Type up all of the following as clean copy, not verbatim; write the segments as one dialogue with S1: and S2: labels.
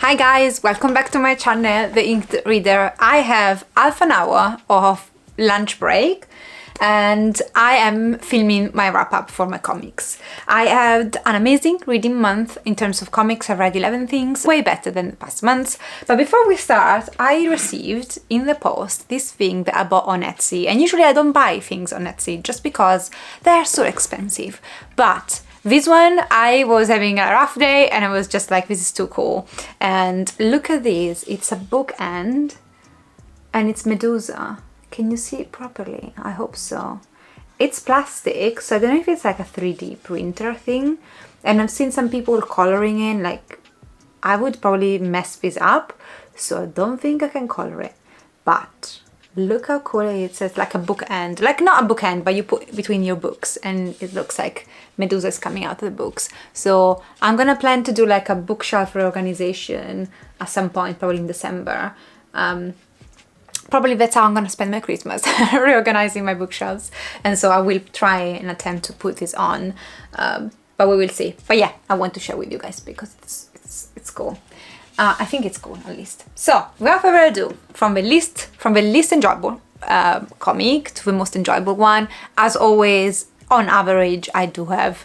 S1: Hi guys, welcome back to my channel, The Inked Reader. I have half an hour of lunch break and I am filming my wrap-up for my comics. I had an amazing reading month in terms of comics. I've read 11 things, way better than the past months. But before we start, I received in the post this thing that I bought on Etsy. And usually I don't buy things on Etsy just because they're so expensive. But this one, I was having a rough day and I was just like, this is too cool. And look at this, it's a bookend and it's Medusa. Can you see it properly? I hope so. It's plastic, so I don't know if it's like a 3D printer thing. And I've seen some people coloring in, like, I would probably mess this up, so I don't think I can color it. But look how cool it is. It's like a bookend, like not a bookend, but you put between your books and it looks like Medusa is coming out of the books. So I'm gonna plan to do like a bookshelf reorganization at some point, probably in December. Probably that's how I'm gonna spend my Christmas, reorganizing my bookshelves. And so I will try and attempt to put this on, but we will see. But yeah, I want to share with you guys because it's cool. I think it's cool, at least. So, without further ado, from the least enjoyable comic to the most enjoyable one, as always, on average, I do have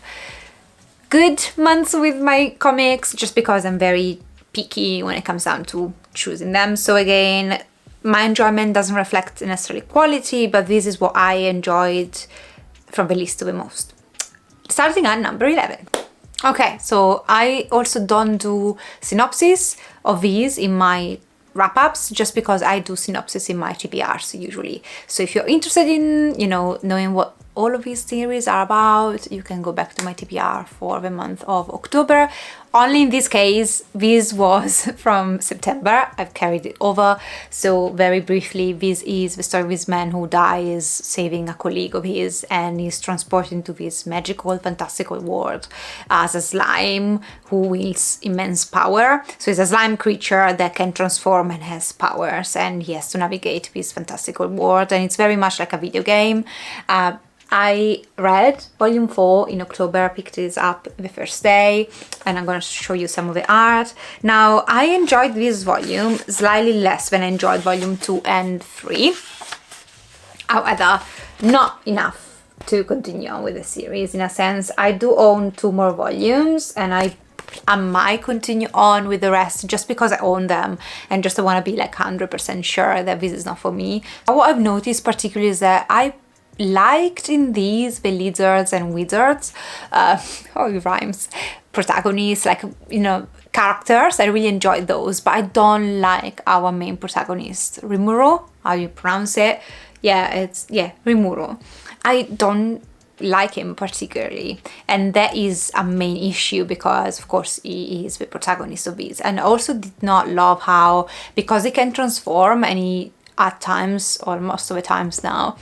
S1: good months with my comics, just because I'm very picky when it comes down to choosing them. So again, my enjoyment doesn't reflect necessarily quality, but this is what I enjoyed from the least to the most. Starting at number 11. Okay, so I also don't do synopsis of these in my wrap-ups just because I do synopsis in my TBRs usually. So if you're interested in, knowing what all of these series are about, you can go back to my TBR for the month of October. Only in this case, this was from September. I've carried it over. So very briefly, this is the story of this man who dies saving a colleague of his and is transported into this magical, fantastical world as a slime who wields immense power. So he's a slime creature that can transform and has powers, and he has to navigate this fantastical world, and it's very much like a video game. I read volume 4 in October, picked this up the first day, and I'm going to show you some of the art. Now, I enjoyed this volume slightly less than I enjoyed volume 2 and 3. However, not enough to continue on with the series. In a sense, I do own 2 more volumes, and I might continue on with the rest just because I own them and just want to be like 100% sure that this is not for me. What I've noticed particularly is that I liked in these the lizards and wizards, it rhymes, protagonists, like, characters. I really enjoyed those, but I don't like our main protagonist, Rimuro, how you pronounce it. Rimuro. I don't like him particularly, and that is a main issue because of course he is the protagonist of this. And I also did not love how, because he can transform, and he at times, or most of the times now,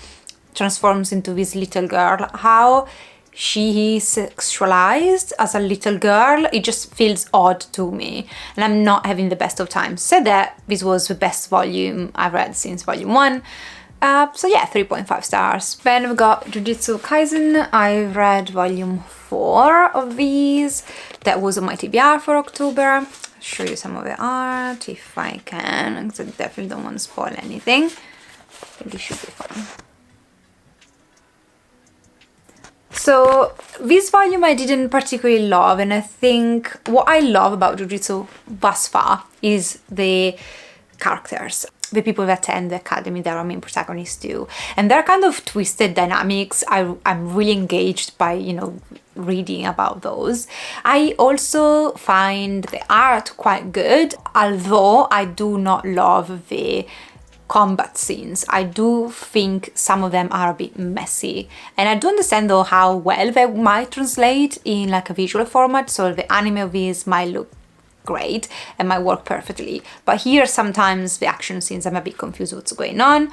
S1: transforms into this little girl, how she is sexualized as a little girl, it just feels odd to me, and I'm not having the best of times. Said that, this was the best volume I've read since volume 1. So yeah, 3.5 stars. Then we've got Jujutsu Kaisen. I read volume 4 of these. That was on my TBR for October. I'll show you some of the art if I can, because I definitely don't want to spoil anything. I think it should be fine. So this volume I didn't particularly love, and I think what I love about Jujutsu thus far is the characters, the people that attend the academy that our main protagonists do, and they're kind of twisted dynamics. I'm really engaged by reading about those. I also find the art quite good, although I do not love the combat scenes. I do think some of them are a bit messy, and I do understand though how well they might translate in like a visual format, so the anime of these might look great and might work perfectly, but here sometimes the action scenes I'm a bit confused what's going on.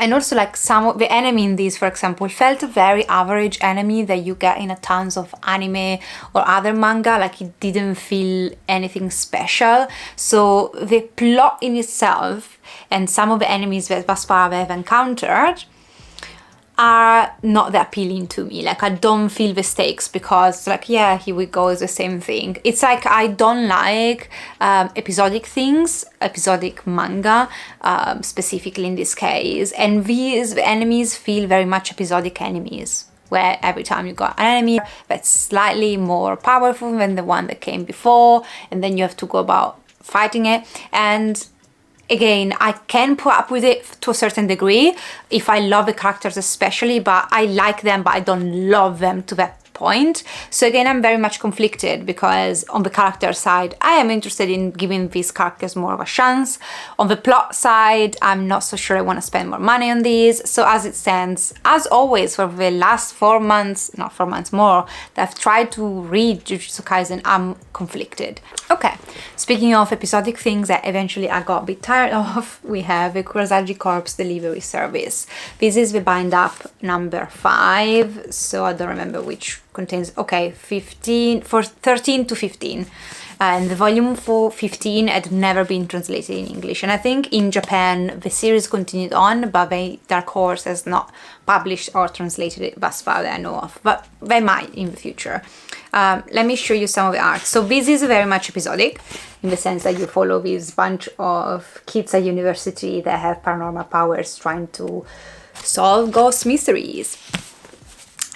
S1: And also, like, some of the enemy in this, for example, felt a very average enemy that you get in a tons of anime or other manga. Like, it didn't feel anything special. So the plot in itself and some of the enemies that thus far I've encountered are not that appealing to me. Like, I don't feel the stakes because, like, yeah, here we go, it's the same thing. It's like I don't like episodic things, episodic manga, specifically in this case. And these enemies feel very much episodic enemies, where every time you got an enemy that's slightly more powerful than the one that came before, and then you have to go about fighting it. And again, I can put up with it to a certain degree if I love the characters especially, but I like them, but I don't love them to that point. So again, I'm very much conflicted because on the character side, I am interested in giving these characters more of a chance. On the plot side, I'm not so sure I want to spend more money on these. So as it stands, as always, for the last 4 months, not 4 months more, that I've tried to read Jujutsu Kaisen, I'm conflicted. Okay, speaking of episodic things that eventually I got a bit tired of, we have a Kurosagi Corpse delivery service. This is the bind up number 5, so I don't remember which contains, okay, 15, for 13 to 15. And the volume for 15 had never been translated in English. And I think in Japan, the series continued on, but Dark Horse has not published or translated it thus far that I know of. But they might in the future. Let me show you some of the art. So this is very much episodic, in the sense that you follow this bunch of kids at university that have paranormal powers trying to solve ghost mysteries.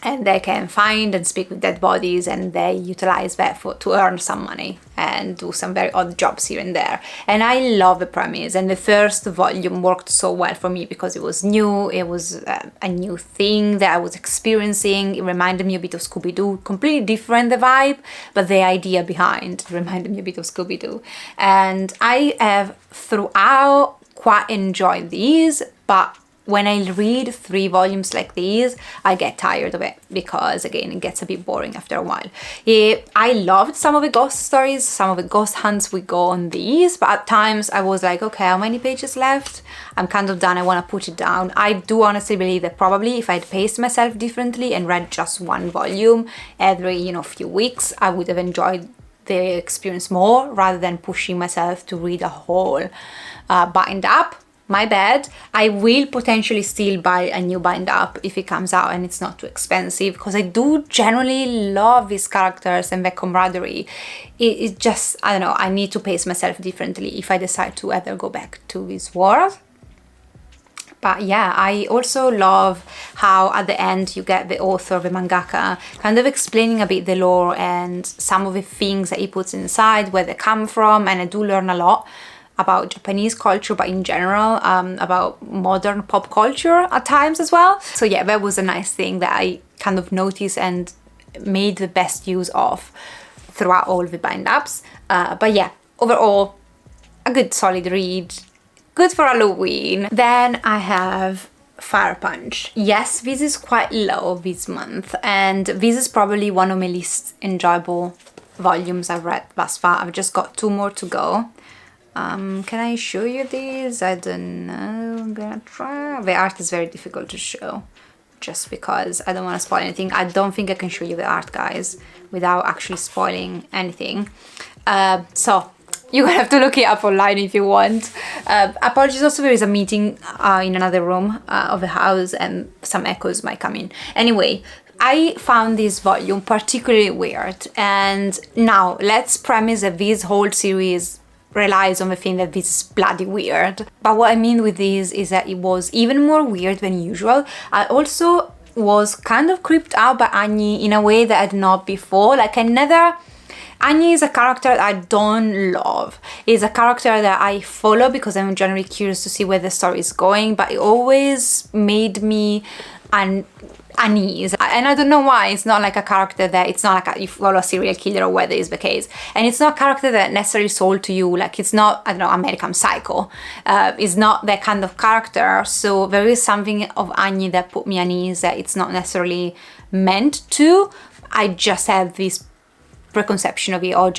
S1: And they can find and speak with dead bodies, and they utilize that to earn some money and do some very odd jobs here and there. And I love the premise, and the first volume worked so well for me because it was new, it was a new thing that I was experiencing. It reminded me a bit of Scooby-Doo, completely different the vibe, but the idea behind reminded me a bit of Scooby-Doo. And I have throughout quite enjoyed these, but when I read 3 volumes like these, I get tired of it because, again, it gets a bit boring after a while. I loved some of the ghost stories, some of the ghost hunts we go on these, but at times I was like, okay, how many pages left? I'm kind of done, I want to put it down. I do honestly believe that probably if I'd paced myself differently and read just 1 volume every, few weeks, I would have enjoyed the experience more rather than pushing myself to read a whole bind up. My bad. I will potentially still buy a new bind up if it comes out and it's not too expensive, because I do generally love these characters and the camaraderie. It just, I don't know, I need to pace myself differently if I decide to ever go back to this world. But yeah, I also love how at the end you get the author, the mangaka, kind of explaining a bit the lore and some of the things that he puts inside, where they come from, and I do learn a lot about Japanese culture, but in general, about modern pop culture at times as well. So yeah, that was a nice thing that I kind of noticed and made the best use of throughout all the bind-ups. But yeah, overall, a good solid read, good for Halloween. Then I have Fire Punch. Yes, this is quite low this month, and this is probably one of my least enjoyable volumes I've read thus far. I've just got 2 more to go. Can I show you these? I don't know. I'm gonna try. The art is very difficult to show just because I don't want to spoil anything. I don't think I can show you the art, guys, without actually spoiling anything. So you're gonna have to look it up online if you want. Apologies, also there is a meeting in another room of the house and some echoes might come in. Anyway, I found this volume particularly weird, and now let's premise that this whole series relies on the thing that this is bloody weird. But what I mean with this is that it was even more weird than usual. I also was kind of creeped out by Annie in a way that I'd not before. Like, Annie is a character that I don't love. It's a character that I follow because I'm generally curious to see where the story is going, but it always made me unease. And I don't know why. It's not like a character that, it's not like you follow a serial killer or whether it's the case. And it's not a character that necessarily sold to you. Like, it's not, I don't know, American Psycho. It's not that kind of character. So there is something of Annie that put me unease that it's not necessarily meant to. I just have this preconception of it, or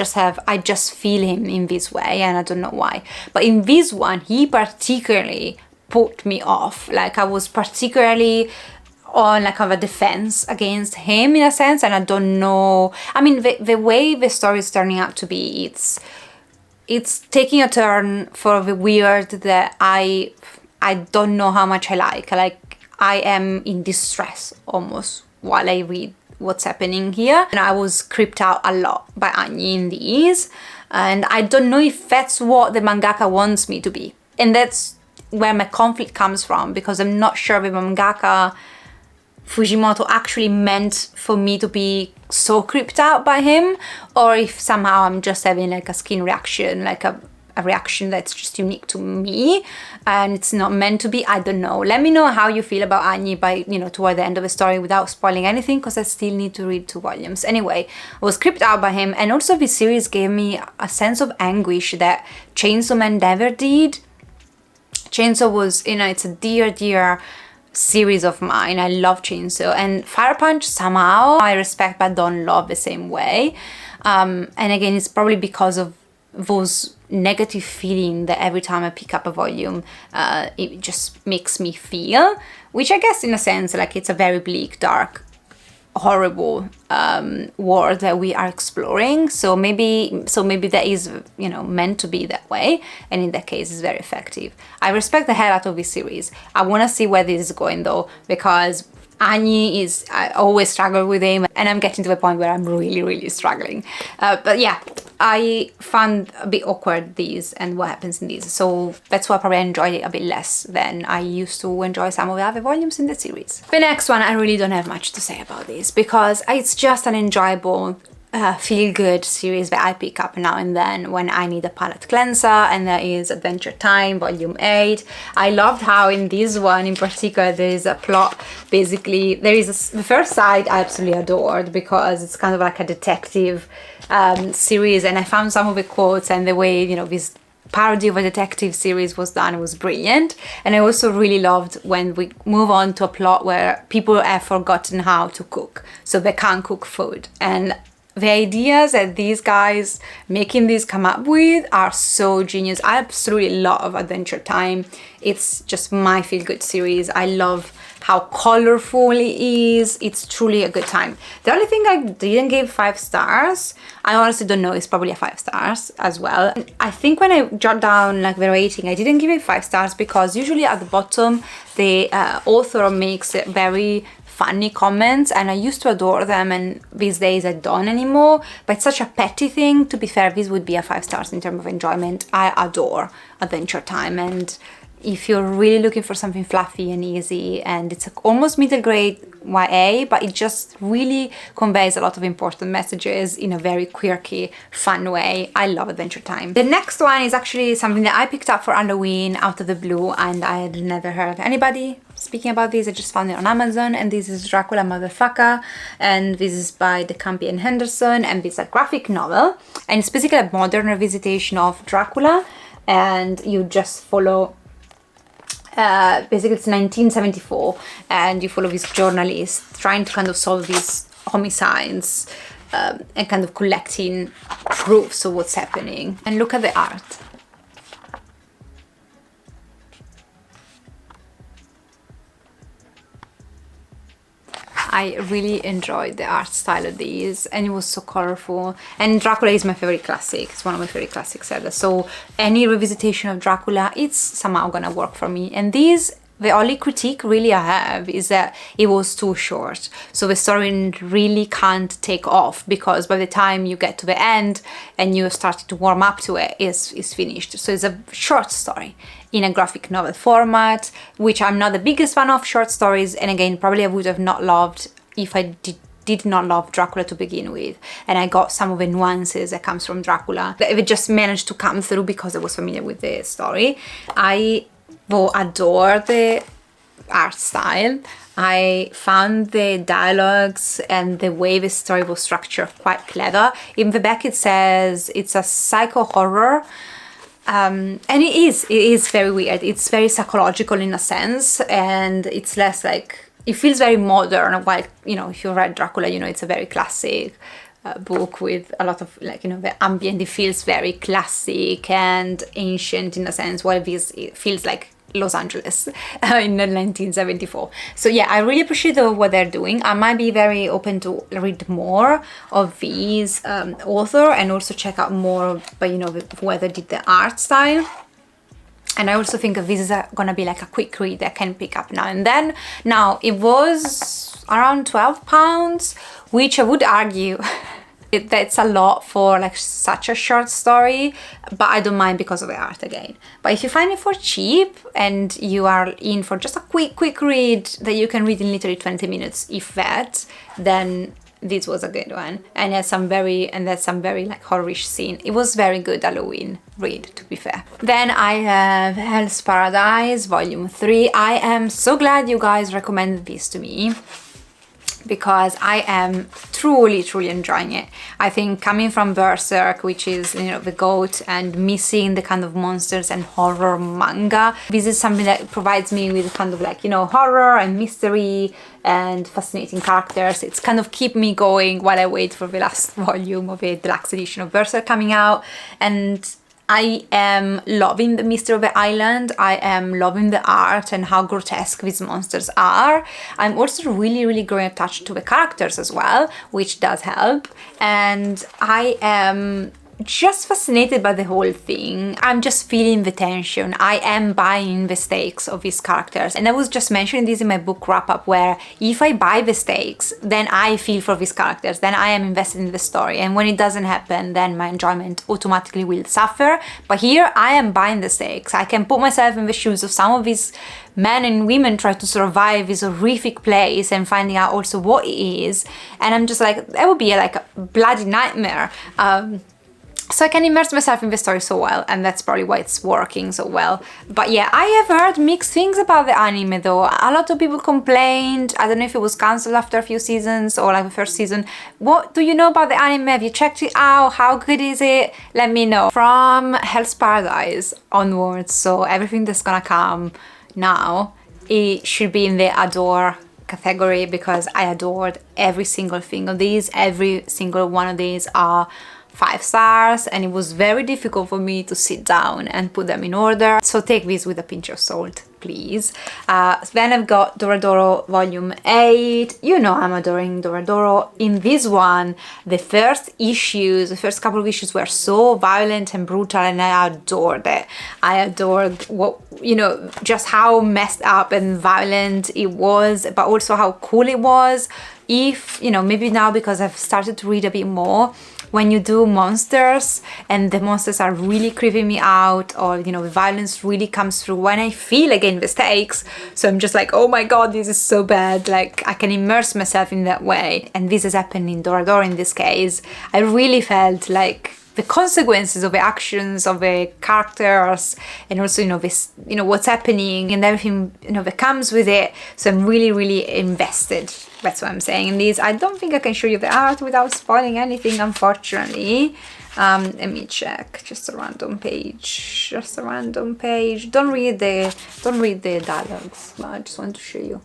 S1: I just feel him in this way, and I don't know why. But in this one, he particularly put me off. Like, I was particularly on like of a defense against him in a sense, and I don't know. I mean, the way the story is turning out to be, it's taking a turn for the weird that I don't know how much I like. Like, I am in distress almost while I read what's happening here. And I was creeped out a lot by Annie in these. And I don't know if that's what the mangaka wants me to be. And that's where my conflict comes from, because I'm not sure if the mangaka Fujimoto actually meant for me to be so creeped out by him, or if somehow I'm just having like a skin reaction, like a reaction that's just unique to me and it's not meant to be. I don't know. Let me know how you feel about Annie by, you know, toward the end of the story without spoiling anything, because I still need to read 2 volumes. Anyway, I was creeped out by him, and also this series gave me a sense of anguish that Chainsaw Man never did. Chainsaw was, you know, it's a dear series of mine. I love Chainsaw, and Fire Punch somehow I respect but don't love the same way. And again, it's probably because of those negative feeling that every time I pick up a volume, it just makes me feel, which I guess in a sense, like, it's a very bleak, dark, horrible world that we are exploring. So maybe that is, you know, meant to be that way, and in that case it's very effective. I respect the hell out of this series. I want to see where this is going though, because Annie I always struggle with him, and I'm getting to the point where I'm really struggling. But yeah, I found a bit awkward these and what happens in these, so that's why I probably enjoyed it a bit less than I used to enjoy some of the other volumes in the series. The next one, I really don't have much to say about this, because it's just an enjoyable feel-good series that I pick up now and then when I need a palette cleanser, and that is Adventure Time Volume 8. I loved how in this one in particular there is a plot. Basically, there is the first side I absolutely adored, because it's kind of like a detective series, and I found some of the quotes and the way, you know, this parody of a detective series was done, it was brilliant. And I also really loved when we move on to a plot where people have forgotten how to cook, so they can't cook food, and the ideas that these guys making this come up with are so genius. I absolutely love Adventure Time. It's just my feel-good series. I love how colorful it is. It's truly a good time. The only thing I didn't give 5 stars, I honestly don't know, it's probably a 5 stars as well. I think when I jot down like the rating, I didn't give it 5 stars because usually at the bottom the author makes very funny comments, and I used to adore them, and these days I don't anymore. But it's such a petty thing. To be fair, this would be a 5 stars in terms of enjoyment. I adore Adventure Time, and if you're really looking for something fluffy and easy, and it's almost middle grade YA, but it just really conveys a lot of important messages in a very quirky, fun way. I love Adventure Time. The next one is actually something that I picked up for Halloween out of the blue, and I had never heard anybody speaking about this. I just found it on Amazon, and this is Dracula Motherfucker, and this is by De Campi and Henderson, and it's a graphic novel, and it's basically a modern revisitation of Dracula, and you just follow basically it's 1974, and you follow this journalist trying to kind of solve these homicides and kind of collecting proofs of what's happening. And look at the art. I really enjoyed the art style of these, and it was so colorful. And Dracula is my favorite classic. It's one of my favorite classics ever. So any revisitation of Dracula, it's somehow gonna work for me. And these, the only critique really I have is that it was too short. So the story really can't take off, because by the time you get to the end and you started to warm up to it, it's finished. So it's a short story in a graphic novel format, which I'm not the biggest fan of short stories, and again, probably I would have not loved if I did not love Dracula to begin with, and I got some of the nuances that comes from Dracula that it just managed to come through because I was familiar with the story. I adore the art style. I found the dialogues and the way the story was structured quite clever. In the back it says it's a psycho horror. And it is very weird. It's very psychological in a sense, and it's less like, it feels very modern, while, you know, if you read Dracula, you know, it's a very classic book with a lot of, like, you know, the ambient, it feels very classic and ancient in a sense, while this, it feels like Los Angeles in 1974. So yeah, I really appreciate what they're doing. I might be very open to read more of these author, and also check out more, but you know, whether did the art style. And I also think this is gonna be like a quick read I can pick up now and then. Now, it was around £12, which I would argue that's a lot for like such a short story, but I don't mind because of the art again. But if you find it for cheap and you are in for just a quick read that you can read in literally 20 minutes, if that, then this was a good one. And there's some very like horrorish scene. It was very good Halloween read, to be fair. Then I have Hell's Paradise Volume 3. I am so glad you guys recommended this to me, because I am truly enjoying it. I think coming from Berserk, which is, you know, the GOAT, and missing the kind of monsters and horror manga, this is something that provides me with kind of like, you know, horror and mystery and fascinating characters. It's kind of keep me going while I wait for the last volume of the deluxe edition of Berserk coming out. And I am loving the mystery of the island. I am loving the art and how grotesque these monsters are. I'm also really growing attached to the characters as well, which does help. And I am just fascinated by the whole thing. I'm just feeling the tension. I am buying the stakes of these characters. And I was just mentioning this in my book wrap-up, where if I buy the stakes, then I feel for these characters, then I am invested in the story. And when it doesn't happen, then my enjoyment automatically will suffer. But here I am buying the stakes. I can put myself in the shoes of some of these men and women try to survive this horrific place and finding out also what it is. And I'm just like, that would be like a bloody nightmare. So I can immerse myself in the story so well, and that's probably why it's working so well. But yeah, I have heard mixed things about the anime though. A lot of people complained. I don't know if it was cancelled after a few seasons or like the first season. What do you know about the anime? Have you checked it out? How good is it? Let me know. From Hell's Paradise onwards, so everything that's gonna come now, it should be in the adore category, because I adored every single thing of these. Every single one of these are 5 stars, and it was very difficult for me to sit down and put them in order. So take this with a pinch of salt, please. Then I've got Doradoro Volume 8. You know I'm adoring Doradoro. In this one, the first couple of issues were so violent and brutal, and I adored it. I adored what, you know, just how messed up and violent it was, but also how cool it was. If, you know, maybe now because I've started to read a bit more, when you do monsters and the monsters are really creeping me out, or, you know, the violence really comes through, when I feel again the stakes, so I'm just like, oh my god, this is so bad, like I can immerse myself in that way. And this has happened in Doradoro in this case. I really felt like the consequences of the actions of the characters, and also, you know, this, you know, what's happening and everything, you know, that comes with it. So I'm really invested. That's what I'm saying in these. I don't think I can show you the art without spoiling anything, unfortunately. Let me check. Just a random page. Don't read the dialogues. But I just want to show you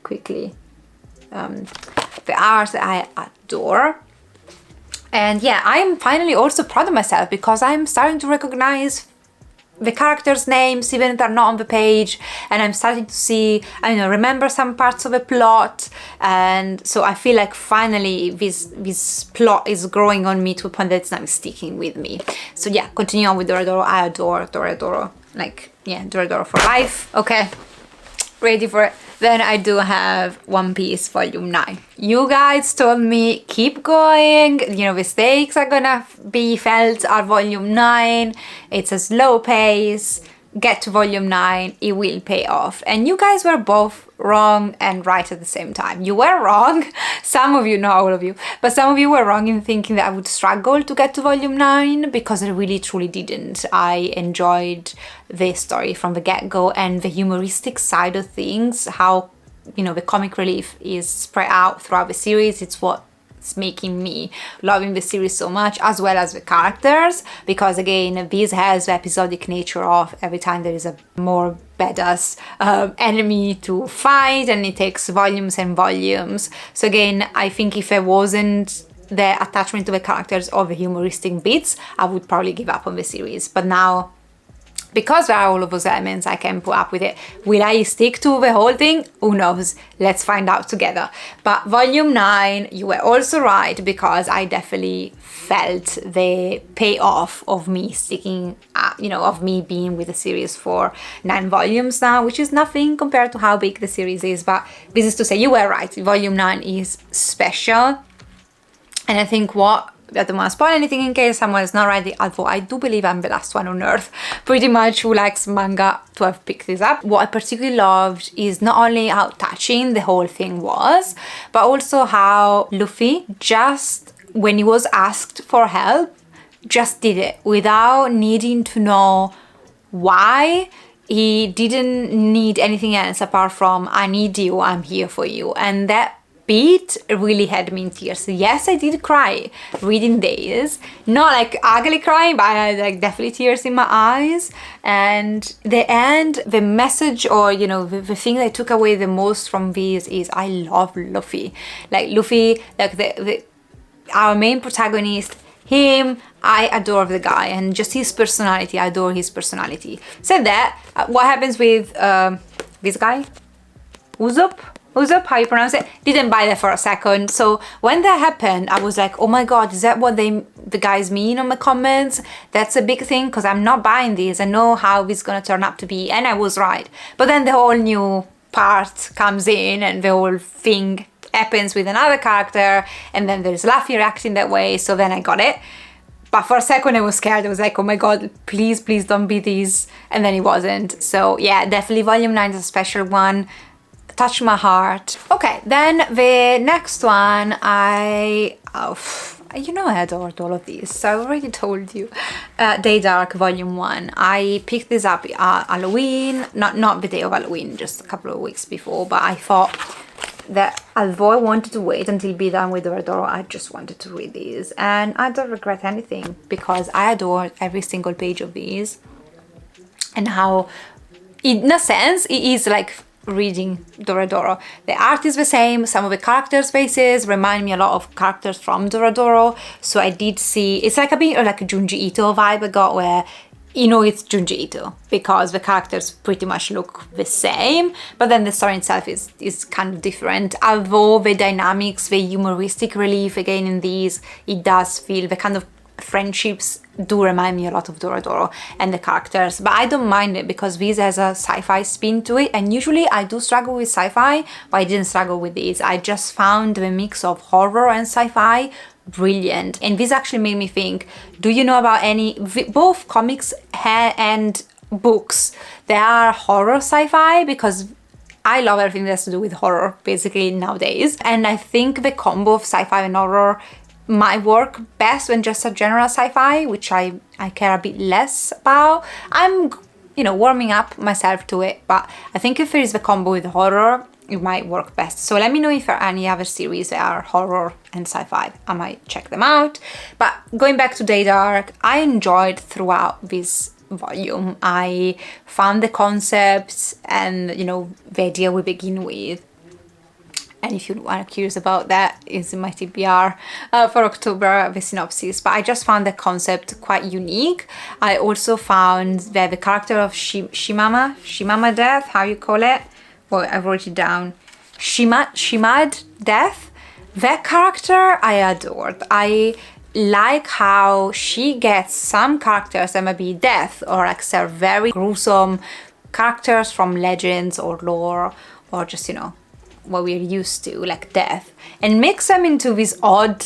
S1: quickly the art that I adore. And yeah, I'm finally also proud of myself, because I'm starting to recognize the characters' names even if they're not on the page, and I'm starting to see, I don't know, remember some parts of a plot. And so I feel like finally this plot is growing on me to a point that it's now sticking with me. So yeah, continue on with Doradoro. I adore Doradoro. Like, yeah, Doradoro for life. Okay, ready for it. Then I do have One Piece Volume 9. You guys told me keep going, you know, the stakes are gonna be felt at Volume 9. It's a slow pace. Get to Volume 9, it will pay off. And you guys were both wrong and right at the same time. You were wrong, some of you, not all of you, but some of you were wrong in thinking that I would struggle to get to Volume 9, because I really truly didn't. I enjoyed the story from the get-go, and the humoristic side of things, how, you know, the comic relief is spread out throughout the series. It's what's making me loving the series so much, as well as the characters, because again, this has the episodic nature of every time there is a more badass enemy to fight, and it takes volumes and volumes. So again, I think if there wasn't the attachment to the characters or the humoristic bits, I would probably give up on the series. But now because there are all of those elements, I can put up with it. Will I stick to the whole thing? Who knows? Let's find out together. But volume 9, you were also right, because I definitely felt the payoff of me sticking, of me being with the series for 9 volumes now, which is nothing compared to how big the series is. But this is to say, you were right. Volume 9 is special. And I think I don't want to spoil anything in case someone is not ready, although I do believe I'm the last one on earth pretty much who likes manga to have picked this up. What I particularly loved is not only how touching the whole thing was, but also how Luffy, just when he was asked for help, just did it without needing to know why. He didn't need anything else apart from, I need you, I'm here for you. And that beat really had me in tears. Yes, I did cry reading this, not like ugly crying, but I had like definitely tears in my eyes. And the end, the message, or the thing that I took away the most from this is I love Luffy. Like Luffy, like our main protagonist, him, I adore the guy, and just his personality, I adore his personality. Said that, what happens with this guy, Usopp, how you pronounce it? Didn't buy that for a second. So when that happened, I was like, oh my god, is that what the guys mean on the comments? That's a big thing, because I'm not buying this. I know how this is gonna turn out to be, and I was right. But then the whole new part comes in, and the whole thing happens with another character, and then there's Luffy reacting that way, so then I got it. But for a second I was scared. I was like, oh my god, please don't be these. And then it wasn't. So yeah, definitely volume 9 is a special one. Touched my heart. Okay, then the next one, I adored all of these, so I already told you. Day Dark volume 1. I picked this up at Halloween, not the day of Halloween, just a couple of weeks before, but I thought that although I wanted to wait until be done with Doradoro, I just wanted to read these, and I don't regret anything, because I adored every single page of these, and how, in a sense, it is like reading Doradoro. The art is the same, some of the characters' faces remind me a lot of characters from Doradoro, so I did see, it's like a bit like a Junji Ito vibe I got, where it's Junji Ito because the characters pretty much look the same, but then the story itself is kind of different. Although the dynamics, the humoristic relief again in these, it does feel the kind of friendships do remind me a lot of Doradoro and the characters, but I don't mind it because this has a sci-fi spin to it, and usually I do struggle with sci-fi, but I didn't struggle with this. I just found the mix of horror and sci-fi brilliant, and this actually made me think, do you know about both comics and books that are horror sci-fi? Because I love everything that has to do with horror basically nowadays, and I think the combo of sci-fi and horror might work best when just a general sci-fi, which I care a bit less about. I'm warming up myself to it, but I think if there is the combo with horror, it might work best. So let me know if there are any other series that are horror and sci-fi. I might check them out. But going back to Day Dark, I enjoyed throughout this volume. I found the concepts and the idea we begin with, and if you are curious about that, is in my TBR for October, the synopsis. But I just found the concept quite unique. I also found that the character of Shimama Death, how you call it? Well, I wrote it down. Shimad Death. That character I adored. I like how she gets some characters that might be death or like very gruesome characters from legends or lore, or just what we're used to, like death, and mix them into these odd,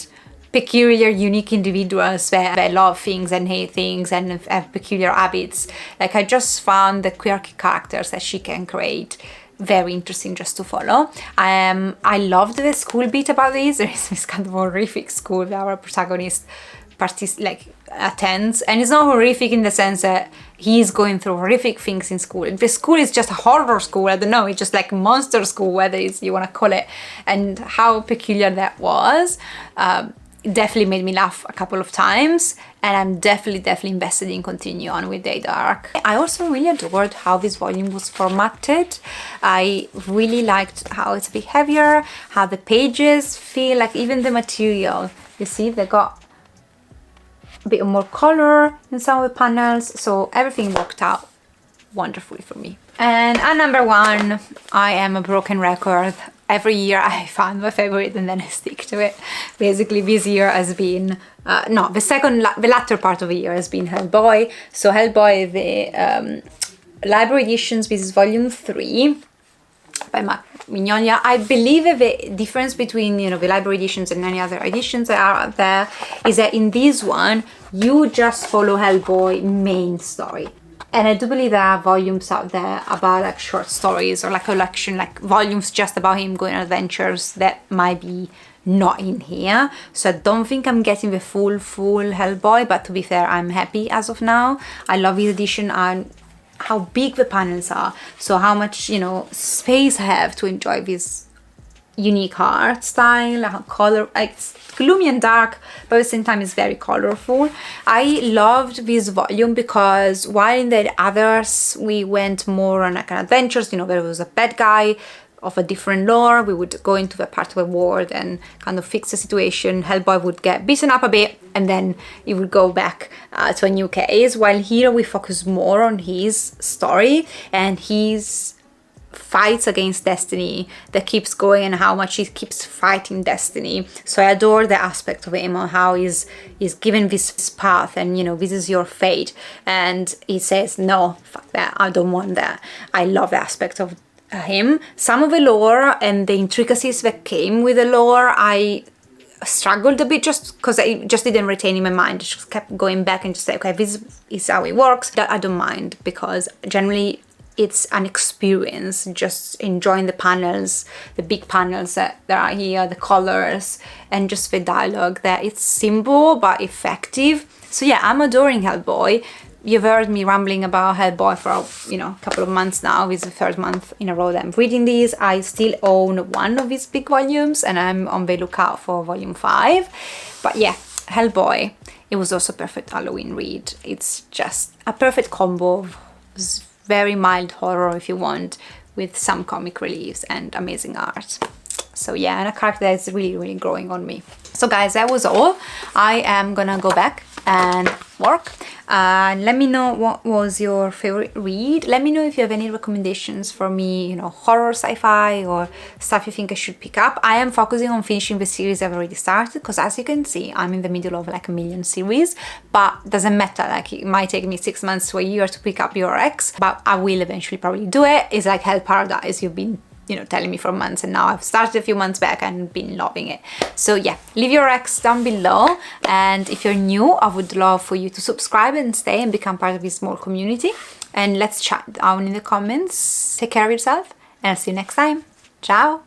S1: peculiar, unique individuals that love things and hate things and have peculiar habits. Like, I just found the quirky characters that she can create very interesting just to follow. I loved the school bit about this. There is this kind of horrific school that our protagonist attends, and it's not horrific in the sense that he's going through horrific things in school. The school is just a horror school. I don't know, it's just like monster school, whether it's you want to call it. And how peculiar that was, definitely made me laugh a couple of times, and I'm definitely invested in continue on with Day Dark. I also really adored how this volume was formatted. I really liked how it's a bit heavier, how the pages feel, like even the material, you see they got a bit more color in some of the panels, so everything worked out wonderfully for me. And at number 1, I am a broken record. Every year I find my favorite and then I stick to it. Basically this year has been, the latter part of the year has been Hellboy. So Hellboy, the library editions, this is volume 3 by Mark Mignola. I believe the difference between, you know, the library editions and any other editions that are out there is that in this one, you just follow Hellboy main story. And I do believe there are volumes out there about like short stories or like collection, like volumes just about him going on adventures that might be not in here. So I don't think I'm getting the full Hellboy, but to be fair, I'm happy as of now. I love this edition and how big the panels are. So how much, you know, space I have to enjoy this unique art style, how color, it's gloomy and dark, but at the same time it's very colorful. I loved this volume because while in the others we went more on like an adventures, you know, there was a bad guy of a different lore, we would go into the part of the world and kind of fix the situation. Hellboy would get beaten up a bit and then he would go back to a new case, while here we focus more on his story and his fights against destiny that keeps going and how much he keeps fighting destiny. So I adore the aspect of him on how he's given this path and, you know, this is your fate, and he says no, fuck that, I don't want that. I love the aspect of him. Some of the lore and the intricacies that came with the lore I struggled a bit just because I just didn't retain in my mind. I just kept going back and just say, okay, this is how it works. That I don't mind because generally it's an experience, just enjoying the panels, the big panels that are here, the colors, and just the dialogue that it's simple but effective. So yeah, I'm adoring Hellboy. You've heard me rambling about Hellboy for, you know, a couple of months now. It's the 3rd month in a row that I'm reading these. I still own one of these big volumes and I'm on the lookout for volume 5. But yeah, Hellboy, it was also a perfect Halloween read. It's just a perfect combo of very mild horror if you want, with some comic reliefs and amazing art. So yeah, and a character that's really growing on me. So guys, that was all. I am gonna go back and work. Let me know what was your favorite read. Let me know if you have any recommendations for me, you know, horror, sci-fi, or stuff you think I should pick up. I am focusing on finishing the series I've already started because, as you can see, I'm in the middle of like a million series, but doesn't matter. Like, it might take me 6 months to a year to pick up your ex, but I will eventually probably do it. It's like Hell Paradise. You've been, you know, telling me for months, and now I've started a few months back and been loving it. So yeah, leave your ex down below, and if you're new, I would love for you to subscribe and stay and become part of this small community, and let's chat down in the comments. Take care of yourself and I'll see you next time. Ciao.